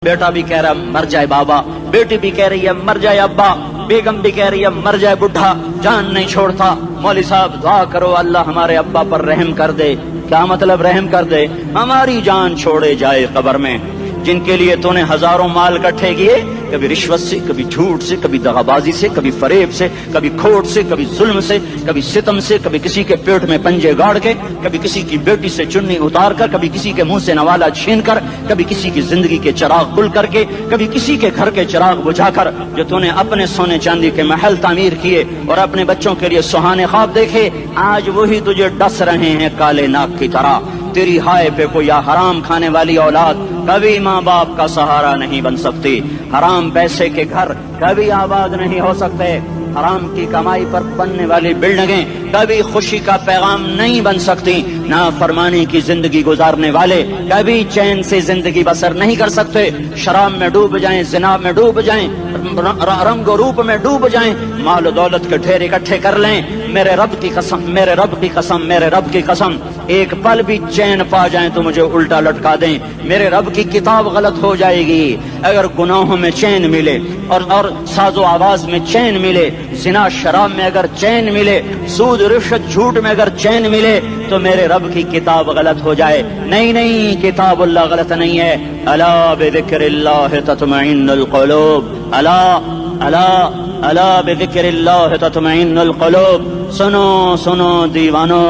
بیٹا بھی کہہ رہا مر جائے بابا، بیٹی بھی کہہ رہی ہے مر جائے ابا، بیگم بھی کہہ رہی ہے مر جائے بڈھا، جان نہیں چھوڑتا۔ مولوی صاحب دعا کرو اللہ ہمارے ابا پر رحم کر دے۔ کیا مطلب رحم کر دے؟ ہماری جان چھوڑے جائے قبر میں۔ جن کے لیے تو نے ہزاروں مال اکٹھے کیے، کبھی رشوت سے، کبھی جھوٹ سے، کبھی دغابازی سے، کبھی فریب سے، کبھی کھوٹ سے، کبھی ظلم سے، کبھی ستم سے، کبھی کسی کے پیٹ میں پنجے گاڑ کے، کبھی کسی کی بیٹی سے چنی اتار کر، کبھی کسی کے منہ سے نوالا چھین کر، کبھی کسی کی زندگی کے چراغ گل کر کے، کبھی کسی کے گھر کے چراغ بجھا کر، جو تو نے اپنے سونے چاندی کے محل تعمیر کیے اور اپنے بچوں کے لیے سہانے خواب دیکھے، آج وہی تجھے ڈس رہے ہیں کالے ناک کی طرح۔ تیری ہائے پہ کوئی حرام کھانے والی اولاد کبھی ماں باپ کا سہارا نہیں بن سکتی۔ حرام پیسے کے گھر کبھی آباد نہیں ہو سکتے۔ حرام کی کمائی پر بننے والی بلڈنگیں کبھی خوشی کا پیغام نہیں بن سکتی۔ نافرمانی کی زندگی گزارنے والے کبھی چین سے زندگی بسر نہیں کر سکتے۔ شراب میں ڈوب جائیں، زنا میں ڈوب جائیں، رنگ و روپ میں ڈوب جائیں، مال و دولت کے ڈھیر اکٹھے کر لیں، میرے رب کی قسم، میرے رب کی قسم، میرے رب کی قسم، ایک پل بھی چین پا جائیں تو مجھے الٹا لٹکا دیں، میرے رب کی کتاب غلط ہو جائے گی۔ اگر گناہوں میں چین ملے اور ساز و آواز میں چین ملے، زنا شراب میں اگر چین ملے، سود رشوت جھوٹ میں اگر چین ملے، تو میرے رب کی کتاب غلط ہو جائے۔ نہیں نہیں، کتاب اللہ غلط نہیں ہے۔ الا بذکر اللہ تطمئن القلوب، الا الا الا بذکر اللہ تطمئن القلوب۔ سنو سنو دیوانو،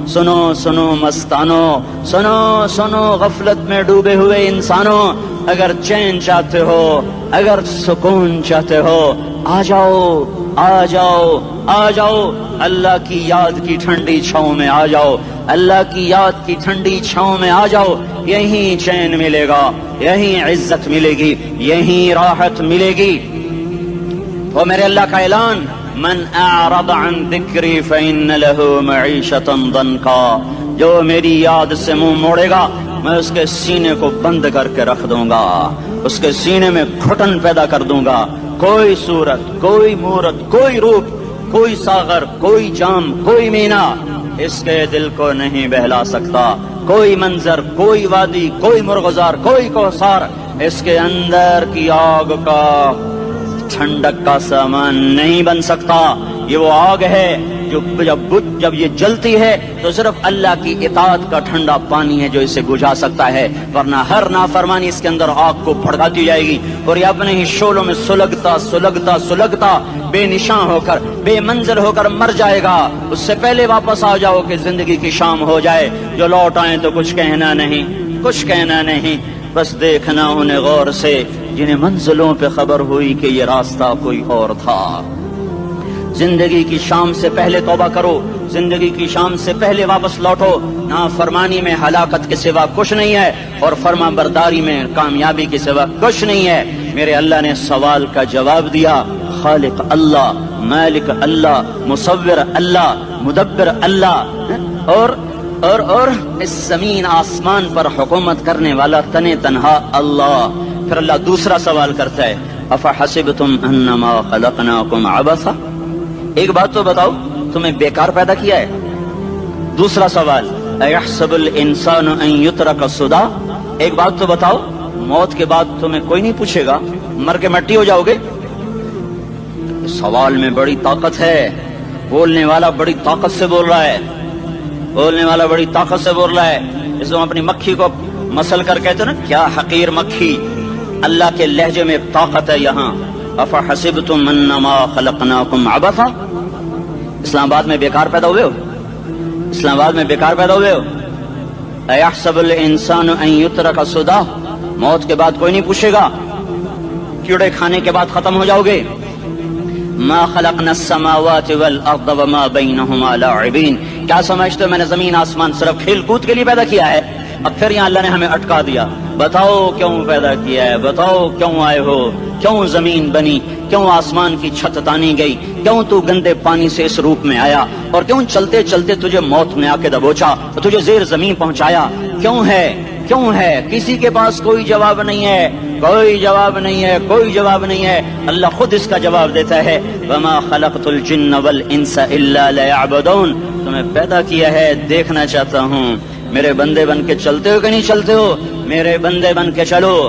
سنو سنو مستانو، سنو سنو غفلت میں ڈوبے ہوئے انسانوں، اگر چین چاہتے ہو، اگر سکون چاہتے ہو، آ جاؤ آ جاؤ آ جاؤ، اللہ کی یاد کی ٹھنڈی چھاؤں میں آ جاؤ، اللہ کی یاد کی ٹھنڈی چھاؤں میں آ جاؤ، یہیں چین ملے گا، یہیں عزت ملے گی، یہیں راحت ملے گی۔ وہ میرے اللہ کا اعلان، من اعرض عن ذکری فإن له معیشة ضنکا، جو میری یاد سے منہ موڑے گا میں اس کے سینے کو بند کر کے رکھ دوں گا، اس کے سینے میں گھٹن پیدا کر دوں گا۔ کوئی صورت، کوئی مورت، کوئی روپ، کوئی ساغر، کوئی جام، کوئی مینا اس کے دل کو نہیں بہلا سکتا۔ کوئی منظر، کوئی وادی، کوئی مرغزار، کوئی کوثر اس کے اندر کی آگ کا ٹھنڈک کا سامان نہیں بن سکتا۔ یہ وہ آگ ہے جو جب یہ جلتی ہے تو صرف اللہ کی اطاعت کا ٹھنڈا پانی ہے جو اسے بجھا سکتا ہے، ورنہ ہر نافرمانی اس کے اندر آگ کو بھڑکاتی جائے گی اور یہ اپنے ہی شعلوں میں سلگتا سلگتا سلگتا بے نشاں ہو کر، بے منزل ہو کر مر جائے گا۔ اس سے پہلے واپس آ جاؤ کہ زندگی کی شام ہو جائے۔ جو لوٹ آئیں تو کچھ کہنا نہیں، کچھ کہنا نہیں، بس دیکھنا انہیں غور سے جنہیں منزلوں پہ خبر ہوئی کہ یہ راستہ کوئی اور تھا۔ زندگی کی شام سے پہلے توبہ کرو، زندگی کی شام سے پہلے واپس لوٹو۔ نافرمانی میں ہلاکت کے سوا کچھ نہیں ہے اور فرما برداری میں کامیابی کے سوا کچھ نہیں ہے۔ میرے اللہ نے سوال کا جواب دیا، خالق اللہ، مالک اللہ، مصور اللہ، مدبر اللہ، اور اس زمین آسمان پر حکومت کرنے والا تنے تنہا اللہ۔ پھر اللہ دوسرا سوال کرتا ہے، افحسبتم انما خلقناکم عبثا، ایک بات تو بتاؤ تمہیں بیکار پیدا کیا ہے؟ دوسرا سوال، ایحسب الانسان ان یترک سدی، ایک بات تو بتاؤ موت کے بعد تمہیں کوئی نہیں پوچھے گا، مر کے مٹی ہو جاؤ گے؟ سوال میں بڑی طاقت ہے، بولنے والا بڑی طاقت سے بول رہا ہے، بولنے والا بڑی طاقت سے بول رہا ہے۔ اس کو اپنی مکھی کو مسل کر کہتے نا، کیا حقیر مکھی، اللہ کے لہجے میں طاقت ہے یہاں۔ افحسبتم انما خلقناکم عبثا، اسلام آباد میں بیکار پیدا ہوئے ہو؟ اسلام آباد میں بیکار پیدا ہوئے ہو؟ ایحسب الانسان ان یترک سدی، موت کے بعد کوئی نہیں پوچھے گا، کیڑے کھانے کے بعد ختم ہو جاؤ گے۔ ما خلقنا السماوات والارض وما بینہما لاعبین، کیا سمجھتے ہو میں نے زمین آسمان صرف کھیل کود کے لیے پیدا کیا ہے؟ اب پھر یہاں اللہ نے ہمیں اٹکا دیا، بتاؤ کیوں پیدا کیا ہے، بتاؤ کیوں آئے ہو، کیوں زمین بنی، کیوں آسمان کی چھت تانی گئی، کیوں تو گندے پانی سے اس روپ میں آیا، اور کیوں چلتے چلتے تجھے موت نے آ کے دبوچا اور تجھے زیر زمین پہنچایا، کیوں ہے، کیوں ہے؟ کسی کے پاس کوئی جواب نہیں ہے، کوئی جواب نہیں ہے، کوئی جواب نہیں ہے، اللہ خود اس کا جواب دیتا ہے، وما خلقت الجن والانس الا لیعبدون، تمہیں پیدا کیا ہے دیکھنا چاہتا ہوں، میرے بندے بن کے چلتے ہو کہ نہیں چلتے ہو؟ میرے بندے بن کے چلو،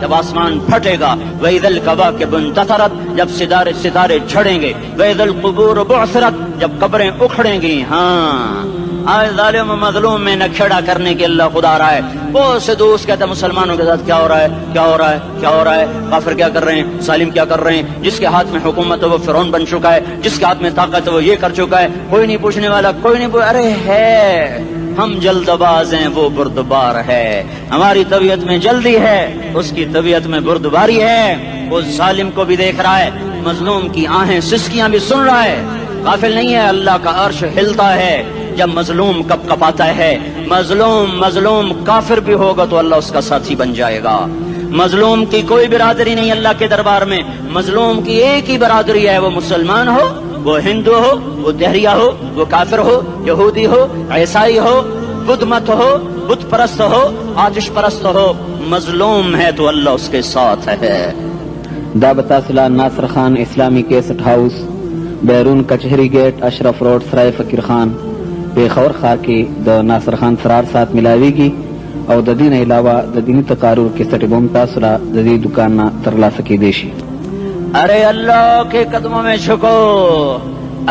جب آسمان پھٹے گا، وَإِذَا الْكَوَاكِبُ انتَثَرَتْ جب ستارے جھڑیں گے، وَإِذَا الْقُبُورُ بُعْثِرَتْ جب قبریں اکھڑیں گی۔ ہاں آج ظالم و مظلوم میں نہ کھیڑا کرنے کے اللہ خدا رہا ہے۔ بہت سے دوست کہتے ہیں مسلمانوں کے ساتھ کیا ہو رہا ہے، کیا ہو رہا ہے، کیا ہو رہا ہے، کافر کیا کر رہے ہیں، ظالم کیا کر رہے ہیں، جس کے ہاتھ میں حکومت ہے وہ فرعون بن چکا ہے، جس کے ہاتھ میں طاقت ہے وہ یہ کر چکا ہے، کوئی نہیں پوچھنے والا، کوئی نہیں ارے ہے ہم جلد باز ہیں، وہ بردبار ہے۔ ہماری طبیعت میں جلدی ہے، اس کی طبیعت میں بردباری ہے۔ وہ ظالم کو بھی دیکھ رہا ہے، مظلوم کی آہیں سسکیاں بھی سن رہا ہے، غافل نہیں ہے۔ اللہ کا عرش ہلتا ہے جب مظلوم کپ کپاتا ہے۔ مظلوم کافر بھی ہوگا تو اللہ اس کا ساتھی بن جائے گا۔ مظلوم کی کوئی برادری نہیں اللہ کے دربار میں، مظلوم کی ایک ہی برادری ہے، وہ مسلمان ہو، وہ ہندو ہو، وہ دہریہ ہو، وہ کافر ہو، یہودی ہو، عیسائی ہو، بدھ مت ہو، بت پرست ہو، آتش پرست ہو، مظلوم ہے تو اللہ اس کے ساتھ ہے۔ دا بتاصلہ ناصر خان اسلامی کیسٹ ہاؤس، بیرون کچہری گیٹ، اشرف روڈ، سرائے فقیر خان، پیښور ښار کې د ناصر خان سرار سات ملاویږي او د دې نه علاوه د دیني تقارر کیسټ به هم تاسو را د دې دکان نه ترلاسه کیدی شي۔ ارے اللہ کے قدموں میں جھکو،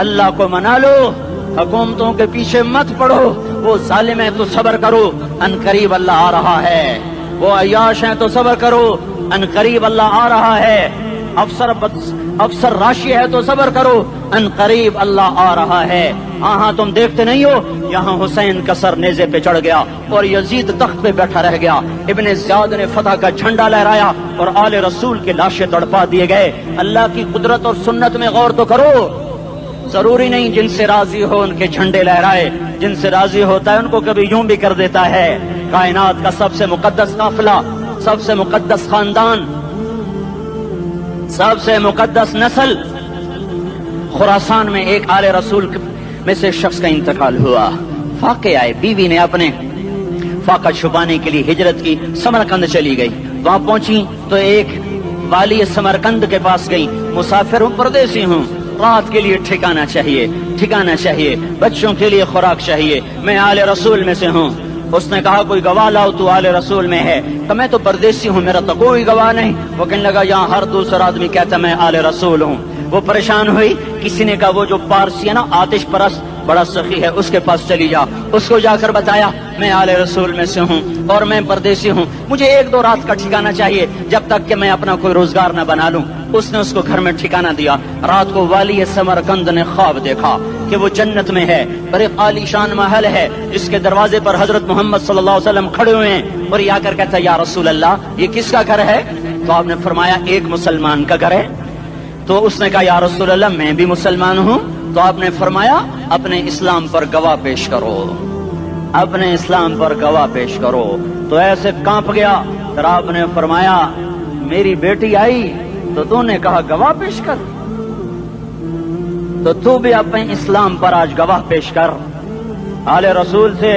اللہ کو منا لو، حکومتوں کے پیچھے مت پڑو۔ وہ ظالم ہے تو صبر کرو، ان قریب اللہ آ رہا ہے۔ وہ عیاش ہیں تو صبر کرو، ان قریب اللہ آ رہا ہے۔ افسر راشی ہے تو صبر کرو، ان قریب اللہ آ رہا ہے۔ ہاں تم دیکھتے نہیں ہو، یہاں حسین کا سر نیزے پہ چڑھ گیا اور یزید تخت پہ بیٹھا رہ گیا، ابن زیاد نے فتح کا جھنڈا لہرایا اور آل رسول کے لاشیں تڑپا دیے گئے۔ اللہ کی قدرت اور سنت میں غور تو کرو۔ ضروری نہیں جن سے راضی ہو ان کے جھنڈے لہرائے، جن سے راضی ہوتا ہے ان کو کبھی یوں بھی کر دیتا ہے۔ کائنات کا سب سے مقدس قافلہ، سب سے مقدس خاندان، سب سے مقدس نسل، خراسان میں ایک آل رسول میں سے شخص کا انتقال ہوا۔ فاقے آئے، بیوی نے اپنے فاقہ چھپانے کے لیے ہجرت کی، سمرقند چلی گئی۔ وہاں پہنچی تو ایک والی سمرقند کے پاس گئی، مسافر ہوں، پردیسی ہوں، رات کے لیے ٹھکانا چاہیے، بچوں کے لیے خوراک چاہیے، میں آل رسول میں سے ہوں۔ اس نے کہا کوئی گواہ لاؤ، تو آل رسول میں ہے؟ کہ میں تو پردیسی ہوں، میرا تو کوئی گواہ نہیں۔ وہ کہنے لگا یہاں ہر دوسرا آدمی کہتا میں آل رسول ہوں۔ وہ پریشان ہوئی، کسی نے کہا وہ جو پارسی ہے نا آتش پرست بڑا سخی ہے، اس کے پاس چلی جا۔ اس کو جا کر بتایا میں آل رسول میں سے ہوں اور میں پردیسی ہوں، مجھے 1-2 رات کا ٹھکانہ چاہیے جب تک کہ میں اپنا کوئی روزگار نہ بنا لوں۔ اس نے اس کو گھر میں ٹھکانہ دیا۔ رات کو والی سمرقند نے خواب دیکھا کہ وہ جنت میں ہے اور ایک عالی شان محل ہے جس کے دروازے پر حضرت محمد صلی اللہ علیہ وسلم کھڑے ہوئے ہیں، اور یہ آ کر کہتا ہے یا رسول اللہ یہ کس کا گھر ہے؟ تو آپ نے فرمایا ایک مسلمان کا گھر ہے۔ تو اس نے کہا یا رسول اللہ میں بھی مسلمان ہوں۔ تو آپ نے فرمایا اپنے اسلام پر گواہ پیش کرو، اپنے اسلام پر گواہ پیش کرو۔ تو ایسے کانپ گیا۔ پھر آپ نے فرمایا میری بیٹی آئی تو تو نے کہا گواہ پیش کر، تو بھی اپنے اسلام پر آج گواہ پیش کر۔ آل رسول سے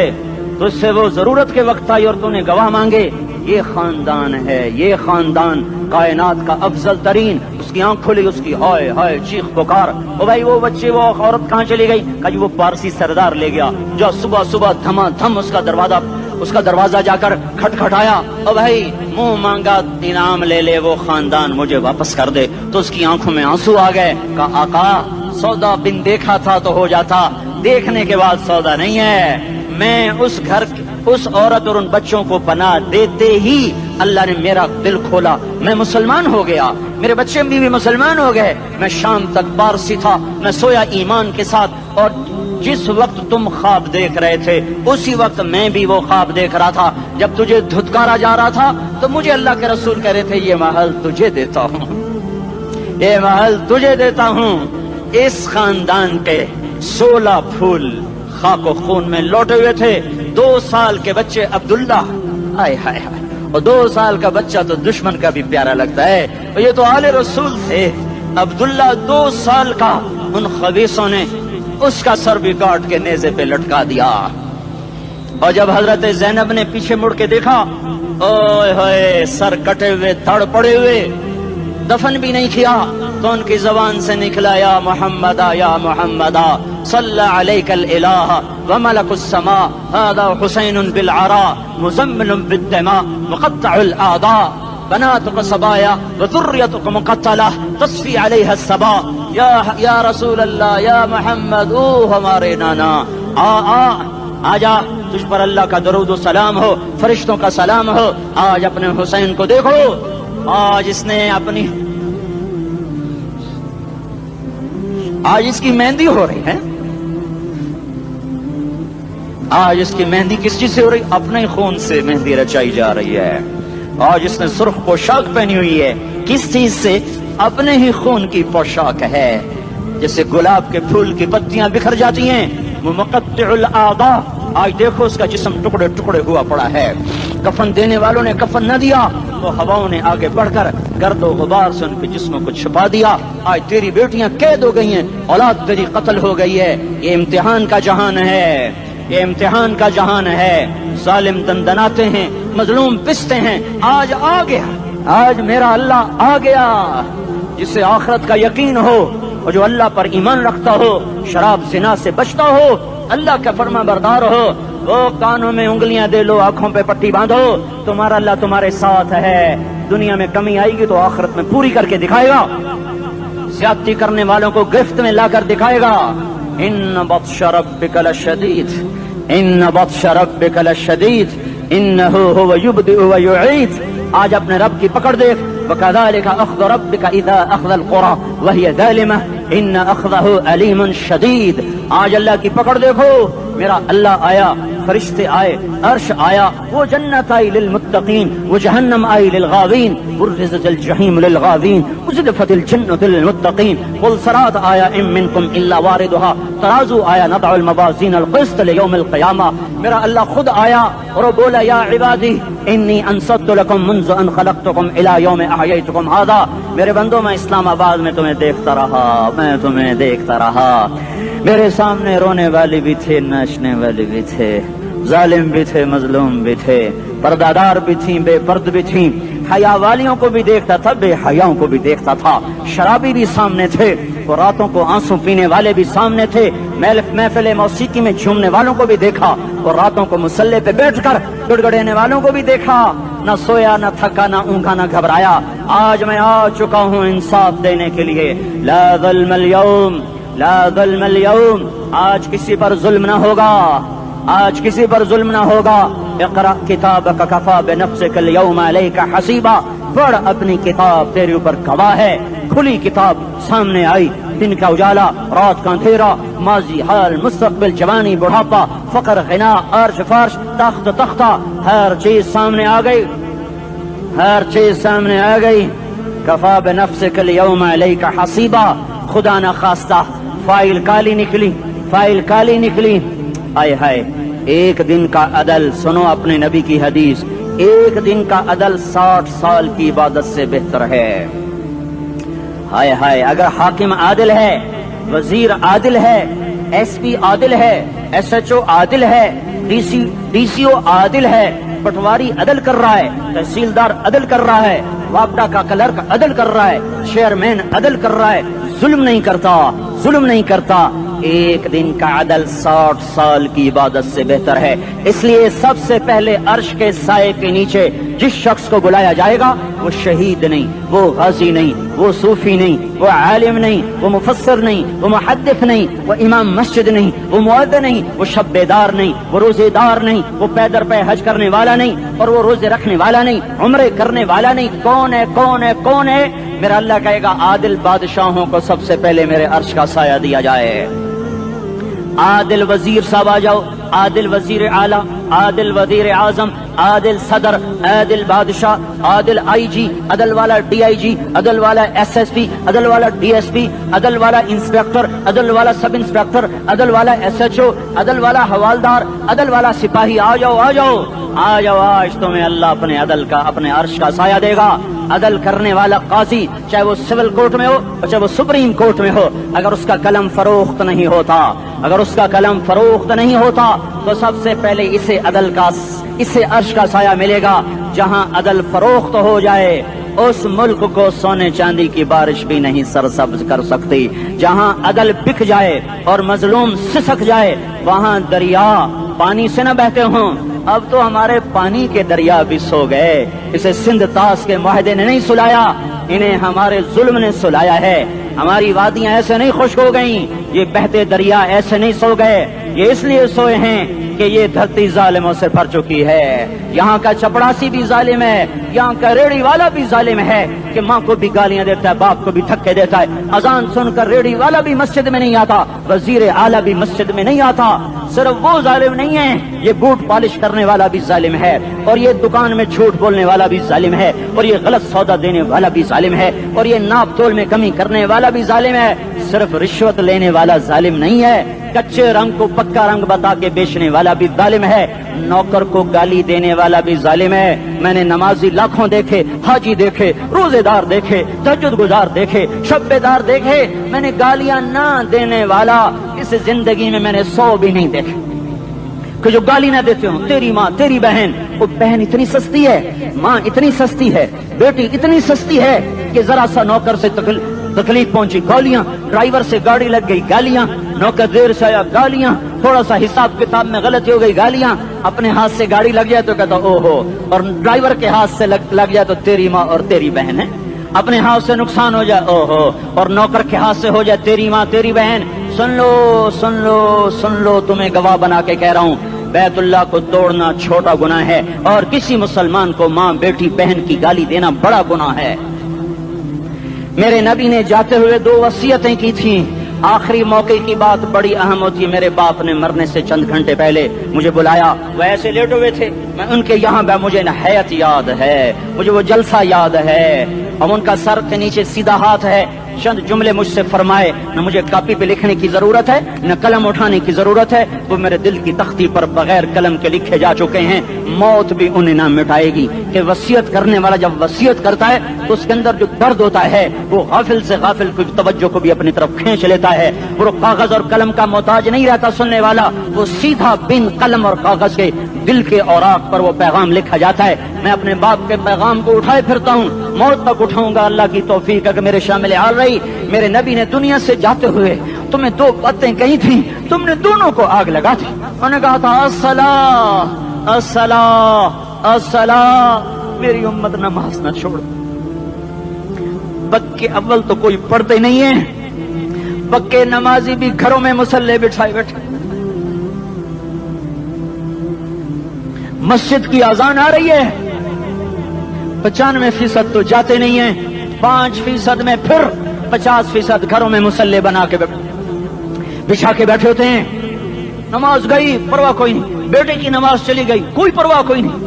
تجھ سے وہ ضرورت کے وقت آئی اور تو نے گواہ مانگے۔ یہ خاندان ہے، یہ خاندان کائنات کا افضل ترین۔ اس کی آنکھ کھلی، اس کی ہائے ہائے چیخ پکار، او بھائی وہ بچے وہ عورت کہاں چلی گئی؟ کہ وہ پارسی سردار لے گیا جو صبح صبح دھما دھم اس کا دروازہ جا کر کھٹکھٹایا، او بھائی منہ مانگا انعام لے لے، وہ خاندان مجھے واپس کر دے۔ تو اس کی آنکھوں میں آنسو آ گئے۔ کہا آقا سودا بن دیکھا تھا تو ہو جاتا، دیکھنے کے بعد سودا نہیں ہے۔ میں اس گھر اس عورت اور ان بچوں کو پناہ دیتے ہی اللہ نے میرا دل کھولا، میں مسلمان ہو گیا، میرے بچے بھی مسلمان ہو گئے۔ میں شام تک پارسی تھا، میں سویا ایمان کے ساتھ، اور جس وقت تم خواب دیکھ رہے تھے اسی وقت میں بھی وہ خواب دیکھ رہا تھا۔ جب تجھے دھتکارا جا رہا تھا تو مجھے اللہ کے رسول کہہ رہے تھے یہ محل تجھے دیتا ہوں، یہ محل تجھے دیتا ہوں۔ اس خاندان کے 16 پھول خاک و خون میں لوٹے ہوئے تھے۔ 2 سال کے بچے عبداللہ، آئے ہائے ہائے، اور 2 سال کا بچہ تو دشمن کا بھی پیارا لگتا ہے، اور یہ تو آل رسول تھے۔ عبداللہ 2 سال کا، ان خبیثوں نے اس کا سر بھی کاٹ کے نیزے پہ لٹکا دیا۔ اور جب حضرت زینب نے پیچھے مڑ کے دیکھا، اوئے ہوئے سر کٹے ہوئے دھڑ پڑے ہوئے، دفن بھی نہیں کیا، تو ان کی زبان سے نکلا یا محمدہ یا محمدہ صلی علیک الالہ وملک السماء هذا حسین بالعراء مزمن بالدماء مقطع الاعداء۔ بناتك صبايا وذريتك مقتلة تصفي عليها الصبا یا رسول اللہ یا محمد او ہمارے نانا آ جا تجھ پر اللہ کا درود و سلام ہو فرشتوں کا سلام ہو آج اپنے حسین کو دیکھو آج اس نے اپنی آج اس کی مہندی ہو رہی ہے آج اس کی مہندی کس چیز سے ہو رہی اپنے خون سے مہندی رچائی جا رہی ہے آج اس نے سرخ پوشاک پہنی ہوئی ہے کس چیز سے اپنے ہی خون کی پوشاک ہے جیسے گلاب کے پھول کی پتیاں بکھر جاتی ہیں وہ مقطع الاعضاء آج دیکھو اس کا جسم ٹکڑے ٹکڑے ہوا پڑا ہے کفن دینے والوں نے کفن نہ دیا تو ہواؤں نے آگے بڑھ کر گرد و غبار سے ان کے جسموں کو چھپا دیا آج تیری بیٹیاں قید ہو گئی ہیں اولاد تیری قتل ہو گئی ہے یہ امتحان کا جہان ہے یہ امتحان کا جہان ہے ظالم دندناتے ہیں مظلوم پستے ہیں آج آ گیا آج میرا اللہ آ گیا جسے آخرت کا یقین ہو اور جو اللہ پر ایمان رکھتا ہو شراب زنا سے بچتا ہو اللہ کا فرما بردار ہو وہ کانوں میں انگلیاں دے لو آنکھوں پہ پٹی باندھو تمہارا اللہ تمہارے ساتھ ہے دنیا میں کمی آئے گی تو آخرت میں پوری کر کے دکھائے گا زیادتی کرنے والوں کو گرفت میں لا کر دکھائے گا ان بطش ربک لشدید ان بطش ربک لشدید انہ هو یبدئ ویعید آج اپنے رب کی پکڑ دیکھ وَكَذَلِكَ أَخْذُ رَبِّكَ إِذَا أَخْذَ الْقُرَى وَهِيَ ظَالِمَةٌ إِنَّ أَخْذَهُ أَلِيمٌ شَدِيدٌ آج اللہ کی پکڑ دیکھو میرا اللہ آیا فرشتے آئے عرش آیا وہ جنت آئی للمتقین وہ جہنم آئی للغاوین برزت الجحیم للغاوین ازلفت الجنت للمتقین قل صراط آیا ام منکم الا واردها ترازو آیا نضع الموازین القسط لیوم القیامہ میرا اللہ خود آیا اور وہ بولا یا عبادی انی انصت لکم منذ ان خلقتکم الى یوم احییتکم هذا میرے بندوں میں اسلام آباد میں تمہیں دیکھتا رہا میرے سامنے رونے والے بھی تھے ناچنے والے بھی تھے ظالم بھی تھے مظلوم بھی تھے پردادار بھی تھیں بے پرد بھی تھیں حیا والیوں کو بھی دیکھتا تھا بے حیاؤں کو بھی دیکھتا تھا شرابی بھی سامنے تھے اور راتوں کو آنسو پینے والے بھی سامنے تھے محفل موسیقی میں جھومنے والوں کو بھی دیکھا اور راتوں کو مسلح پہ بیٹھ کر گڑگڑانے والوں کو بھی دیکھا نہ سویا نہ تھکا نہ اونگا نہ گھبرایا آج میں آ چکا ہوں انصاف دینے کے لیے لا ظلم اليوم لا ظلم اليوم آج کسی پر ظلم نہ ہوگا آج کسی پر ظلم نہ ہوگا اقرأ کتابک کفا بنفسک اليوم علیک حسیبا پڑھ اپنی کتاب تیرے اوپر گواہ ہے کھلی کتاب سامنے آئی دن کا اجالا رات کا اندھیرا ماضی حال مستقبل جوانی بڑھاپا فقر غنا عرش فرش تخت تختہ ہر چیز سامنے آ گئی ہر چیز سامنے آ گئی کفا بنفسک اليوم علیک حسیبا خدا نہ خواستہ فائل کالی نکلی آئے ہائے ایک دن کا عدل سنو اپنے نبی کی حدیث ایک دن کا عدل 60 سال کی عبادت سے بہتر ہے ہائے ہائے اگر حاکم عادل ہے وزیر عادل ہے ایس پی عادل ہے ایس ایچ او عادل ہے ڈی سی او عادل ہے پٹواری عدل کر رہا ہے تحصیلدار عدل کر رہا ہے واپڈا کا کلرک عدل کر رہا ہے چیئرمین عدل کر رہا ہے ظلم نہیں کرتا ایک دن کا عدل 60 سال کی عبادت سے بہتر ہے اس لیے سب سے پہلے عرش کے سائے کے نیچے جس شخص کو بلایا جائے گا وہ شہید نہیں وہ غازی نہیں وہ صوفی نہیں وہ عالم نہیں وہ مفسر نہیں وہ محدث نہیں وہ امام مسجد نہیں وہ مؤذن نہیں وہ شب بیدار نہیں وہ روزے دار نہیں وہ پیدر پہ حج کرنے والا نہیں اور وہ روزے رکھنے والا نہیں عمرے کرنے والا نہیں کون ہے میرا اللہ کہے گا عادل بادشاہوں کو سب سے پہلے میرے عرش کا سایہ دیا جائے عادل وزیر صاحب آ جاؤ عادل وزیر اعلیٰ عادل وزیر اعظم عادل صدر عادل بادشاہ عادل آئی جی عدل والا ڈی آئی جی عدل والا ایس ایس پی عدل والا ڈی ایس پی عدل والا انسپیکٹر عدل والا سب انسپیکٹر عدل والا ایس ایچ او عدل والا حوالدار عدل والا سپاہی آ جاؤ آج تمہیں اللہ اپنے عدل کا اپنے عرش کا سایہ دے گا عدل کرنے والا قاضی چاہے وہ سول کورٹ میں ہو اور چاہے وہ سپریم کورٹ میں ہو اگر اس کا قلم فروخت نہیں ہوتا تو سب سے پہلے اسے عرش کا سایہ ملے گا جہاں عدل فروخت ہو جائے اس ملک کو سونے چاندی کی بارش بھی نہیں سرسبز کر سکتی جہاں عدل بک جائے اور مظلوم سسک جائے وہاں دریا پانی سے نہ بہتے ہوں اب تو ہمارے پانی کے دریا بھی سو گئے. اسے سندھ طاس کے معاہدے نے نہیں سلایا, انہیں ہمارے ظلم نے سلایا ہے. ہماری وادیاں ایسے نہیں خشک ہو گئیں, یہ بہتے دریا ایسے نہیں سو گئے. یہ اس لیے سوئے ہیں کہ یہ دھرتی ظالموں سے بھر چکی ہے. یہاں کا چپڑاسی بھی ظالم ہے, یہاں کا ریڑھی والا بھی ظالم ہے کہ ماں کو بھی گالیاں دیتا ہے, باپ کو بھی دھکے دیتا ہے. اذان سن کر ریڑھی والا بھی مسجد میں نہیں آتا, وزیر اعلیٰ بھی مسجد میں نہیں آتا. صرف وہ ظالم نہیں ہے, یہ بوٹ پالش کرنے والا بھی ظالم ہے, اور یہ دکان میں جھوٹ بولنے والا بھی ظالم ہے, اور یہ غلط سودا دینے والا بھی ظالم ہے, اور یہ ناپ تول میں کمی کرنے والا بھی ظالم ہے. صرف رشوت لینے والا ظالم نہیں ہے, کچے رنگ کو پکا رنگ بتا کے بیچنے والا بھی ظالم ہے, نوکر کو گالی دینے والا بھی ظالم ہے. میں نے نمازی لاکھوں دیکھے, حاجی دیکھے, روزے دار دیکھے, تہجد گزار دیکھے, شب بیدار دیکھے. میں نے گالیاں نہ دینے والا اس زندگی میں نے 100 بھی نہیں دیکھے کہ جو گالی نہ دیتے ہوں. تیری ماں, تیری بہن, وہ بہن اتنی سستی ہے, ماں اتنی سستی ہے, بیٹی اتنی سستی ہے کہ ذرا سا نوکر سے تکلیف پہنچی گالیاں, ڈرائیور سے گاڑی لگ گئی گالیاں, نوکر دیر سے آیا گالیاں, تھوڑا سا حساب کتاب میں غلطی ہو گئی گالیاں. اپنے ہاتھ سے گاڑی لگ جائے تو کہتا او ہو, اور ڈرائیور کے ہاتھ سے لگ جائے تو تیری ماں اور تیری بہن ہے. اپنے ہاتھ سے نقصان ہو جائے او ہو, اور نوکر کے ہاتھ سے ہو جائے تیری ماں تیری بہن. سن لو سن لو سن لو, تمہیں گواہ بنا کے کہہ رہا ہوں, بیت اللہ کو توڑنا چھوٹا گناہ ہے, اور کسی مسلمان کو ماں بیٹی بہن کی گالی دینا بڑا گناہ ہے. میرے نبی نے جاتے ہوئے 2 وصیتیں کی تھیں. آخری موقع کی بات بڑی اہم ہوتی ہے. میرے باپ نے مرنے سے چند گھنٹے پہلے مجھے بلایا, وہ ایسے لیٹے ہوئے تھے, میں ان کے یہاں مجھے نہایت یاد ہے, مجھے وہ جلسہ یاد ہے. اب ان کا سر کے نیچے سیدھا ہاتھ ہے. چند جملے مجھ سے فرمائے, نہ مجھے کاپی پہ لکھنے کی ضرورت ہے نہ قلم اٹھانے کی ضرورت ہے, وہ میرے دل کی تختی پر بغیر قلم کے لکھے جا چکے ہیں. موت بھی انہیں نہ مٹائے گی کہ وصیت کرنے والا جب وصیت کرتا ہے تو اس کے اندر جو درد ہوتا ہے وہ غافل سے غافل کی توجہ کو بھی اپنی طرف کھینچ لیتا ہے. وہ کاغذ اور قلم کا محتاج نہیں رہتا سننے والا, وہ سیدھا بن قلم اور کاغذ کے دل کے اوراق پر وہ پیغام لکھا جاتا ہے. میں اپنے باپ کے پیغام کو اٹھائے پھرتا ہوں, موت تک اٹھاؤں گا, اللہ کی توفیق ہے کہ میرے شامل حال رہی. میرے نبی نے دنیا سے جاتے ہوئے تمہیں 2 باتیں کہی تھیں, تم نے دونوں کو آگ لگا دی. انہوں نے کہا تھا الصلاۃ الصلاۃ الصلاۃ, میری امت نماز نہ چھوڑ. پکے اول تو کوئی پڑھتے نہیں ہے, پکے نمازی بھی گھروں میں مصلے بٹھائے بیٹھے. مسجد کی اذان آ رہی ہے, 95% تو جاتے نہیں ہیں, 5% میں پھر 50% گھروں میں مصلے بنا کے بچھا کے بیٹھے ہوتے ہیں. نماز گئی پرواہ کوئی نہیں, بیٹے کی نماز چلی گئی کوئی پرواہ کوئی نہیں.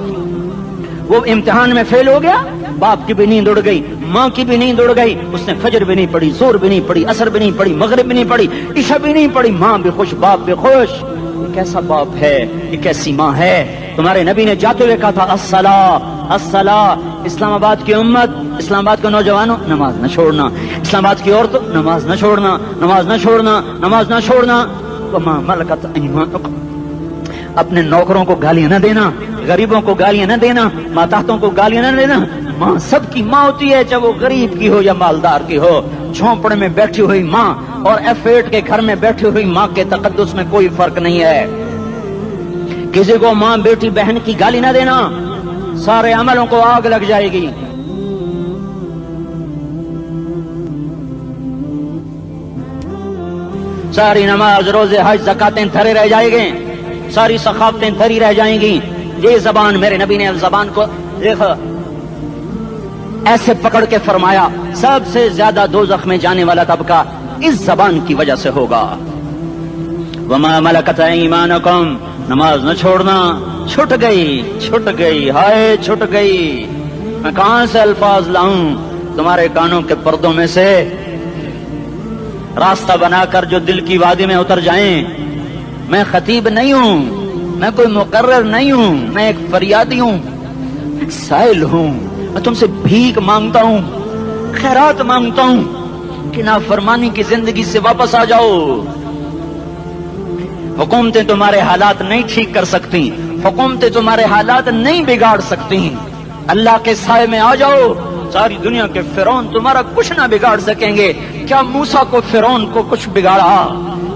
وہ امتحان میں فیل ہو گیا, باپ کی بھی نیند اڑ گئی, ماں کی بھی نیند اڑ گئی, اس نے فجر بھی نہیں پڑھی, زور بھی نہیں پڑھی, عصر بھی نہیں پڑھی, مغرب بھی نہیں پڑھی, عشاء بھی نہیں پڑھی. ماں بھی خوش, باپ بھی خوش. یہ کیسا باپ ہے, یہ کیسی ماں ہے. تمہارے نبی نے جاتے ہوئے کہا تھا الصلاۃ الصلاۃ. اسلام آباد کی امت, اسلام آباد کے نوجوانوں, نماز نہ چھوڑنا. اسلام آباد کی عورتوں, نماز نہ چھوڑنا, نماز نہ چھوڑنا, نماز نہ چھوڑنا. وما ملکت ایمانکم, اپنے نوکروں کو گالیاں نہ دینا, غریبوں کو گالیاں نہ دینا, ماتحتوں کو گالیاں نہ دینا. ماں سب کی ماں ہوتی ہے, چاہے وہ غریب کی ہو یا مالدار کی ہو. جھونپڑے میں بیٹھی ہوئی ماں اور F8 کے گھر میں بیٹھی ہوئی ماں کے تقدس میں کوئی فرق نہیں ہے. کسی کو ماں بیٹی بہن کی گالی نہ دینا, سارے عملوں کو آگ لگ جائے گی. ساری نماز, روزے, حج, زکاتیں دھرے رہ جائیں گے, ساری ثقافتیں دھری رہ جائیں گی. یہ زبان, میرے نبی نے زبان کو دیکھو ایسے پکڑ کے فرمایا, سب سے زیادہ دوزخ میں جانے والا طبقہ اس زبان کی وجہ سے ہوگا. وما ملکت ایمانکم, نماز نہ چھوڑنا. چھٹ گئی ہائے چھٹ گئی. میں کہاں سے الفاظ لاؤں تمہارے کانوں کے پردوں میں سے, راستہ بنا کر جو دل کی وادی میں اتر جائیں. میں خطیب نہیں ہوں, میں کوئی مقرر نہیں ہوں, میں ایک فریادی ہوں, ایک سائل ہوں. میں تم سے بھیک مانگتا ہوں, خیرات مانگتا ہوں کہ نافرمانی کی زندگی سے واپس آ جاؤ. حکومتیں تمہارے حالات نہیں ٹھیک کر سکتی, حکومتیں تمہارے حالات نہیں بگاڑ سکتی. اللہ کے سائے میں آ جاؤ, ساری دنیا کے فرعون تمہارا کچھ نہ بگاڑ سکیں گے. کیا موسیٰ کو فرعون کو کچھ بگاڑا؟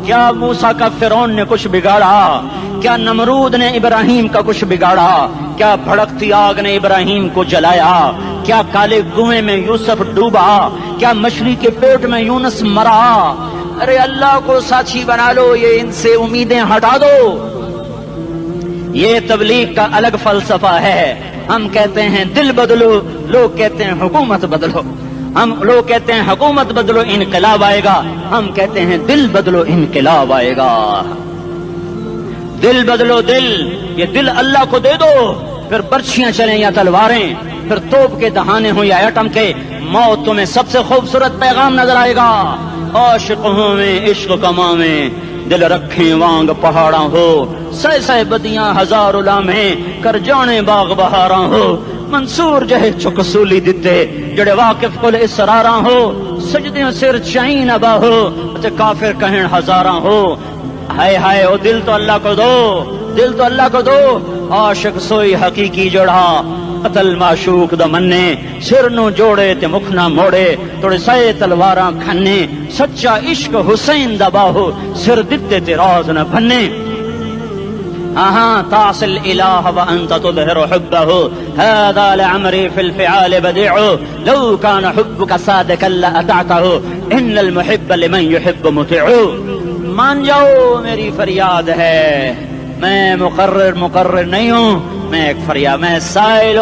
کیا موسیٰ کا فرعون نے کچھ بگاڑا؟ کیا نمرود نے ابراہیم کا کچھ بگاڑا؟ کیا بھڑکتی آگ نے ابراہیم کو جلایا؟ کیا کالے کنویں میں یوسف ڈوبا؟ کیا مچھلی کے پیٹ میں یونس مرا؟ ارے اللہ کو ساتھی بنا لو، یہ ان سے امیدیں ہٹا دو۔ یہ تبلیغ کا الگ فلسفہ ہے۔ ہم کہتے ہیں دل بدلو، لوگ کہتے ہیں حکومت بدلو۔ لوگ کہتے ہیں حکومت بدلو انقلاب آئے گا، ہم کہتے ہیں دل بدلو انقلاب آئے گا۔ دل بدلو، دل، یہ دل اللہ کو دے دو، پھر برچھیاں چلیں یا تلواریں، پھر توپ کے دہانے ہوں یا ایٹم کے، موت تمہیں سب سے خوبصورت پیغام نظر آئے گا۔ عاشق ہوں میں عشق کما میں، دل رکھیں وانگ پہاڑاں ہو، سہ سہ بدیاں ہزار لامیں، کر جانے باغ بہاراں ہو، منصور جہے چک سولی دتے، جڑے واقف کل اسراراں ہو، سجدیوں سر چائیں نبا ہو، کافر کہیں ہزاراں ہو۔ ہائے ہائے او دل تو اللہ کو دو، دل تو اللہ کو دو۔ عاشق سوئی حقیقی جڑا، قتل معشوق دا مننے، سر نو جوڑے تے مکھ نہ موڑے، توڑے سائے تلواراں کھنے، سچا عشق حسین دا باہو، سر دتے تے راز نہ بھنے۔ تعصي الإله وأنت تظهر حبه، هذا لعمري في الفعال بديع، لو كان حبك صادقا لأطعته، إن المحب لمن يحب مطيع۔ مان جاؤ میری فریاد ہے، میں مقرر نہیں ہوں، میں ایک فریاد، میں سائل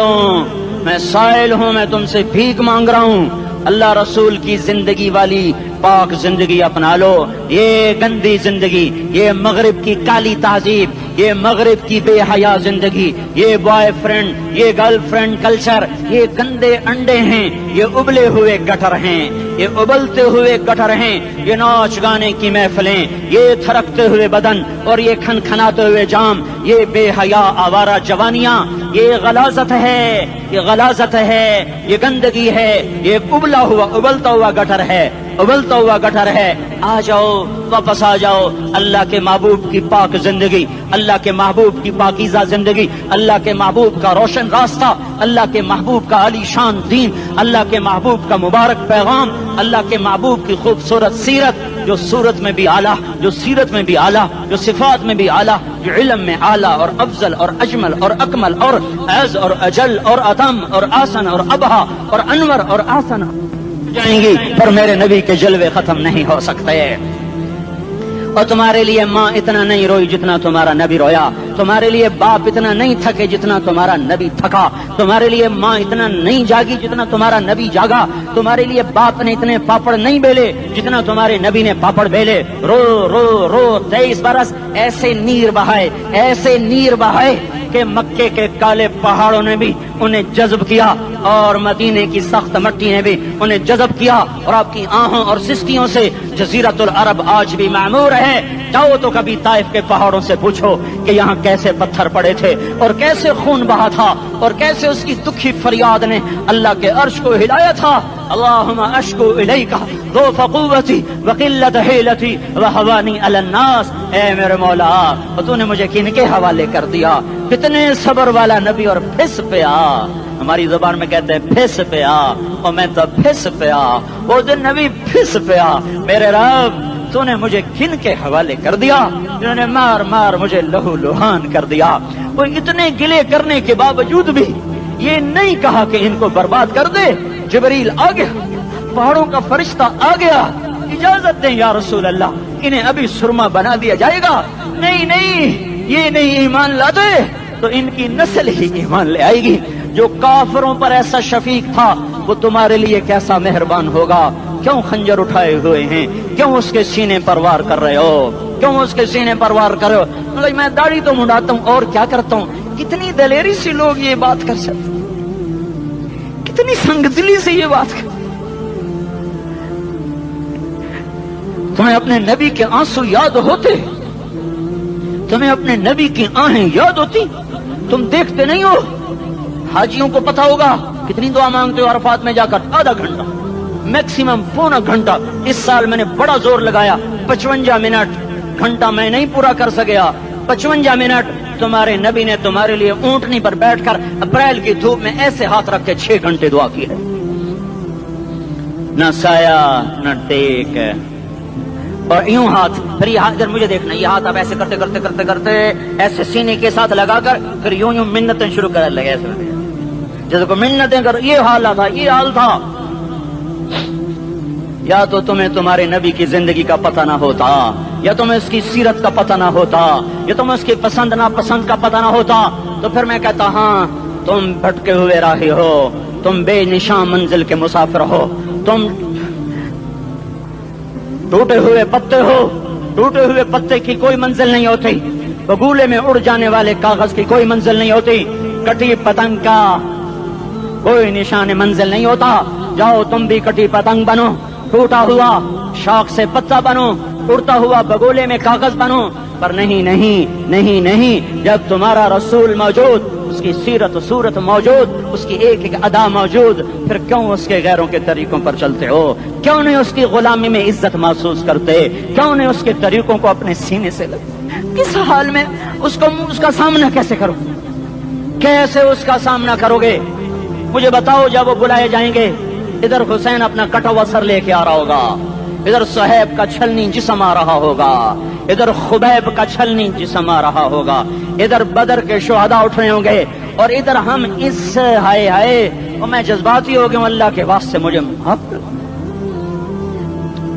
ہوں، میں تم سے بھیک مانگ رہا ہوں۔ اللہ رسول کی زندگی والی پاک زندگی اپنا لو۔ یہ گندی زندگی، یہ مغرب کی کالی تہذیب، یہ مغرب کی بے حیا زندگی، یہ بوائے فرینڈ، یہ گرل فرینڈ کلچر، یہ گندے انڈے ہیں، یہ ابلے ہوئے گٹر ہیں، یہ ابلتے ہوئے گٹر ہیں، یہ ناچ گانے کی محفلیں، یہ تھرکتے ہوئے بدن اور یہ کھنکھناتے ہوئے جام، یہ بے حیا آوارہ جوانیاں، یہ غلاظت ہے، یہ غلاظت ہے، یہ گندگی ہے، یہ ابلتا ہوا گٹر ہے، ابلتا ہوا گٹر ہے۔ آ جاؤ، واپس آ جاؤ اللہ کے محبوب کی پاک زندگی، اللہ کے محبوب کی پاکیزہ زندگی، اللہ کے محبوب کا روشن راستہ، اللہ کے محبوب کا علی شان دین، اللہ کے محبوب کا مبارک پیغام، اللہ کے محبوب کی خوبصورت سیرت، جو صورت میں بھی اعلیٰ، جو سیرت میں بھی اعلیٰ، جو صفات میں بھی اعلیٰ، جو علم میں اعلیٰ اور افضل اور اجمل اور اکمل اور اعز اور اجل اور اتم اور آسن اور ابہا اور انور اور آسن جائیں گی، پر میرے نبی کے جلوے ختم نہیں ہو سکتے۔ اور تمہارے لیے ماں اتنا نہیں روئی جتنا تمہارا نبی رویا، تمہارے لیے باپ اتنا نہیں تھکے جتنا تمہارا نبی تھکا، تمہارے لیے ماں اتنا نہیں جاگی جتنا تمہارا نبی جاگا، تمہارے لیے باپ نے اتنے پاپڑ نہیں بیلے جتنا تمہارے نبی نے پاپڑ بیلے۔ رو رو رو 23 برس ایسے نیر بہائے کہ مکے کے کالے پہاڑوں نے بھی انہیں جذب کیا اور مدینے کی سخت مٹی نے بھی انہیں جذب کیا، اور آپ کی آہوں اور سسکیوں سے جزیرت العرب آج بھی معمور ہے۔ جاؤ تو کبھی طائف کے پہاڑوں سے پوچھو کہ یہاں کیسے پتھر پڑے تھے اور کیسے خون بہا تھا اور کیسے اس کی دکھی فریاد نے اللہ کے عرش کو ہلایا تھا۔ اللہم اشکو الیک ضعف قوتی وقلت حیلتی وہوانی علی الناس۔ اے میرے مولا، تو نے مجھے کن کے حوالے کر دیا؟ کتنے صبر والا نبی، اور پھس پیا، ہماری زبان میں کہتے ہیں پھس پیا، اور میں تو پھس پیا، وہ دن نبی پھس پیا۔ میرے رب، تو نے مجھے کن کے حوالے کر دیا جنہوں نے مار مار مجھے لہو لہان کر دیا؟ وہ اتنے گلے کرنے کے باوجود بھی یہ نہیں کہا کہ ان کو برباد کر دے۔ جبریل آ گیا، پہاڑوں کا فرشتہ آ گیا، اجازت دیں یا رسول اللہ، انہیں ابھی سرما بنا دیا جائے گا۔ نہیں نہیں، یہ نہیں ایمان لاتے تو ان کی نسل ہی ایمان لے آئے گی۔ جو کافروں پر ایسا شفیق تھا وہ تمہارے لیے کیسا مہربان ہوگا۔ کیوں خنجر اٹھائے ہوئے ہیں؟ کیوں اس کے سینے پر وار کر رہے ہو؟ کیوں اس کے سینے پر وار کر رہے ہو؟ میں داڑھی تو منڈاتا ہوں اور کیا کرتا ہوں۔ کتنی دلیری سے لوگ یہ بات کر سکتے، کتنی سنگ دلی سے یہ بات کر۔ تمہیں اپنے نبی کے آنسو یاد ہوتے؟ تمہیں اپنے نبی کی آہیں یاد ہوتی؟ تم دیکھتے نہیں ہو؟ حاجیوں کو پتا ہوگا کتنی دعا مانگتے ہو عرفات میں جا کر؟ آدھا گھنٹہ، میکسیمم پونا گھنٹہ۔ اس سال میں نے بڑا زور لگایا، 55 منٹ، گھنٹہ میں نہیں پورا کر سکیا، 55 منٹ تمہارے نبی نے تمہارے لیے اونٹنی پر بیٹھ کر اپریل کی دھوپ میں ایسے ہاتھ رکھ کے 6 گھنٹے دعا کی ہے۔ نہ سایہ نہ ٹیک، اور یوں ہاتھ، پھر یہ ہاتھ ادھر مجھے دیکھنا، یہ ہاتھ آپ ایسے کرتے کرتے کرتے کرتے ایسے سینے کے ساتھ لگا کر پھر یوں یوں منتیں شروع کر لگے، ایسے جیسے کو منتیں کر. یہ حال تھا، یہ حال تھا. یا تو تمہیں تمہارے نبی کی زندگی کا پتہ نہ ہوتا، یا تمہیں اس کی سیرت کا پتہ نہ ہوتا، یا تمہیں اس کی پسند ناپسند کا پتہ نہ ہوتا، تو پھر میں کہتا ہاں تم بھٹکے ہوئے راہی ہو، تم بے نشان منزل کے مسافر ہو، تم ٹوٹے ہوئے پتے ہو. ٹوٹے ہوئے پتے کی کوئی منزل نہیں ہوتی، بگولے میں اڑ جانے والے کاغذ کی کوئی منزل نہیں ہوتی، کٹی پتنگ کا کوئی نشان منزل نہیں ہوتا. جاؤ تم بھی کٹی پتنگ بنو، ٹوٹا ہوا شاخ سے پتا بنو، اڑتا ہوا بگولے میں کاغذ بنو. پر نہیں نہیں نہیں نہیں، جب تمہارا رسول موجود، اس کی سیرت و صورت موجود، اس کی ایک ایک ادا موجود، پھر کیوں اس کے غیروں کے طریقوں پر چلتے ہو؟ کیوں نہیں اس کی غلامی میں عزت محسوس کرتے؟ کیوں نہیں اس کے طریقوں کو اپنے سینے سے لگتے؟ کس حال میں اس کا سامنا کیسے کرو؟ کیسے اس کا سامنا کرو گے؟ مجھے بتاؤ. جب وہ بلائے جائیں گے، ادھر حسین اپنا کٹا ہوا سر لے کے آ رہا ہوگا، ادھر صہیب کا چھلنی جسم آ رہا ہوگا، ادھر خبیب کا چھلنی جسم آ رہا ہوگا، ادھر بدر کے شہداء اٹھ رہے ہوں گے، اور ادھر ہم اس ہائے ہائے. اور میں جذباتی ہو گیا ہوں، اللہ کے واسطے مجھے معاف کر.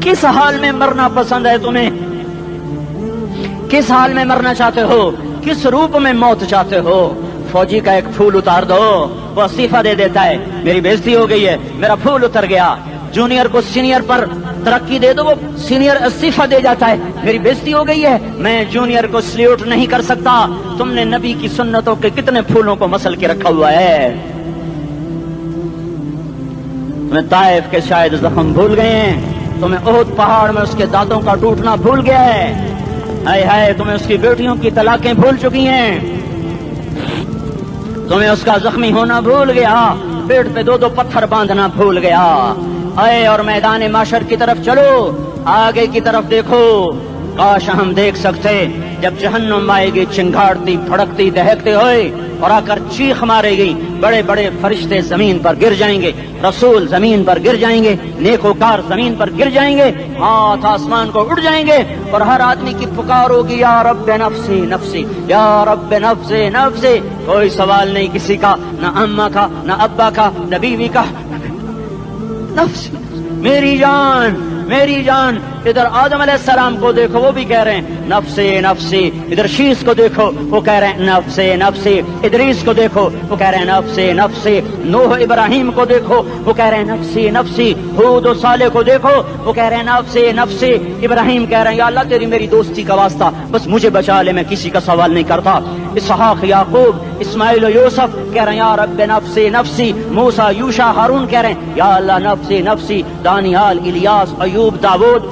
کس حال میں مرنا پسند ہے تمہیں؟ کس حال میں مرنا چاہتے ہو؟ کس روپ میں موت چاہتے ہو؟ فوجی کا ایک پھول اتار دو، وہ استعفیٰ دے دیتا ہے، میری بےزتی ہو گئی ہے، میرا پھول اتر گیا. جونیئر کو سینئر پر ترقی دے دو، وہ سینئر استعفیٰ دے جاتا ہے، میری بےزتی ہو گئی ہے، میں جونیئر کو سلیوٹ نہیں کر سکتا. تم نے نبی کی سنتوں کے کتنے پھولوں کو مسل کے رکھا ہوا ہے. تمہیں طائف کے شاید زخم بھول گئے ہیں، تمہیں احد پہاڑ میں اس کے دانتوں کا ٹوٹنا بھول گیا ہے. ہائے ہائے، تمہیں اس کی بیٹیوں کی طلاقیں بھول چکی ہیں، تمہیں اس کا زخمی ہونا بھول گیا، پیٹ پہ 2 پتھر باندھنا بھول گیا. آئے اور میدان معاشر کی طرف چلو، آگے کی طرف دیکھو. کاش ہم دیکھ سکتے جب جہنم آئے گی چنگاڑتی بھڑکتی دہکتے ہوئے اور آ کر چیخ مارے گی، بڑے بڑے فرشتے زمین پر گر جائیں گے، رسول زمین پر گر جائیں گے، نیکوکار زمین پر گر جائیں گے، ہاتھ آسمان کو اڑ جائیں گے، اور ہر آدمی کی پکار ہوگی یا رب نفسی نفسی، یا رب نفسی نفسی. کوئی سوال نہیں کسی کا، نہ اماں کا، نہ ابا کا، نہ بیوی کا. نفسی، میری جان میری جان. ادھر آدم علیہ السلام کو دیکھو، وہ بھی کہہ رہے ہیں نفسی نفسی. ادھر شیش کو دیکھو، وہ کہہ رہے ہیں نفسی نفسی. ادریس کو دیکھو، وہ کہہ رہے ہیں نفسی نفسی. نوح ابراہیم کو دیکھو، وہ کہہ رہے ہیں نفسی نفسی. ہود و صالح کو دیکھو، وہ کہہ رہے ہیں نفسی نفسی. ابراہیم کہہ رہے ہیں یا اللہ تیری میری دوستی کا واسطہ، بس مجھے بچا لے، میں کسی کا سوال نہیں کرتا. اسحاق یعقوب اسماعیل و یوسف کہہ رہے ہیں یا رب نفسی نفسی. موسیٰ یوشع ہارون کہہ رہے ہیں یا اللہ نفسی نفسی. دانیال الیاس ایوب داود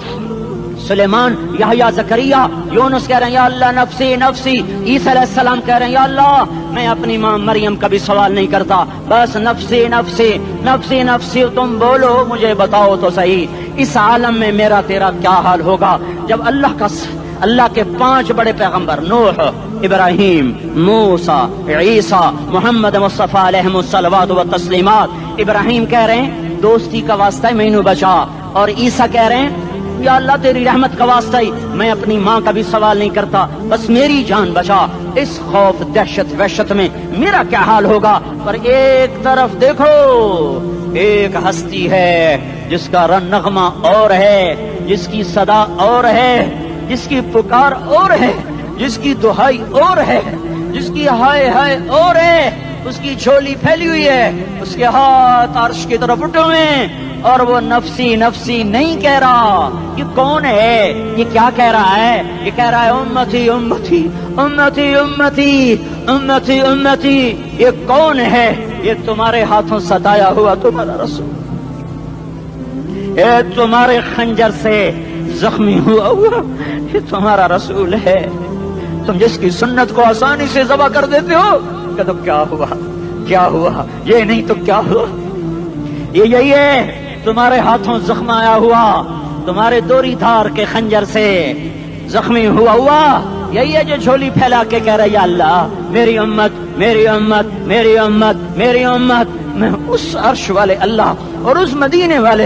سلیمان یحییٰ زکریا یونس کہہ رہے ہیں یا اللہ نفسی نفسی. عیسیٰ علیہ السلام کہہ رہے ہیں یا اللہ میں اپنی ماں مریم کا بھی سوال نہیں کرتا، بس نفسی نفسی نفسی نفسی. تم بولو، مجھے بتاؤ تو صحیح، اس عالم میں میرا تیرا کیا حال ہوگا جب اللہ کے 5 بڑے پیغمبر نوح، ابراہیم، موسیٰ، عیسیٰ، محمد مصطفیٰ علیہ الصلوات و تسلیمات. ابراہیم کہہ رہے ہیں دوستی کا واسطہ مینوں بچا، اور عیسیٰ کہہ رہے ہیں یا اللہ تیری رحمت کا واسطہ ہی میں اپنی ماں کا بھی سوال نہیں کرتا، بس میری جان بچا. اس خوف دہشت وحشت میں میرا کیا حال ہوگا؟ پر ایک طرف دیکھو، ایک ہستی ہے جس کا نغمہ اور ہے، جس کی صدا اور ہے، جس کی پکار اور ہے، جس کی دہائی اور ہے، جس کی ہائے ہائے اور ہے. اس کی جھولی پھیلی ہوئی ہے، اس کے ہاتھ عرش کی طرف اٹھے ہوئے ہیں، اور وہ نفسی نفسی نہیں کہہ رہا. یہ کون ہے؟ یہ کیا کہہ رہا ہے؟ یہ کہہ رہا ہے امتی امتی امتی امتی امتی امتی. یہ کون ہے؟ یہ تمہارے ہاتھوں ستایا ہوا تمہارا رسول، یہ تمہارے خنجر سے زخمی ہوا یہ تمہارا رسول ہے. تم جس کی سنت کو آسانی سے ذبح کر دیتے ہو، کہ تو کیا ہوا کیا ہوا، یہ نہیں تو کیا ہوا. یہ یہی ہے تمہارے ہاتھوں زخم آیا ہوا، تمہارے دوری دھار کے خنجر سے زخمی ہوا. یہی ہے جو جھولی پھیلا کے کہہ رہا ہے یا اللہ میری امت میری امت میری امت میری امت. میں اس عرش والے اللہ اور اس مدینے والے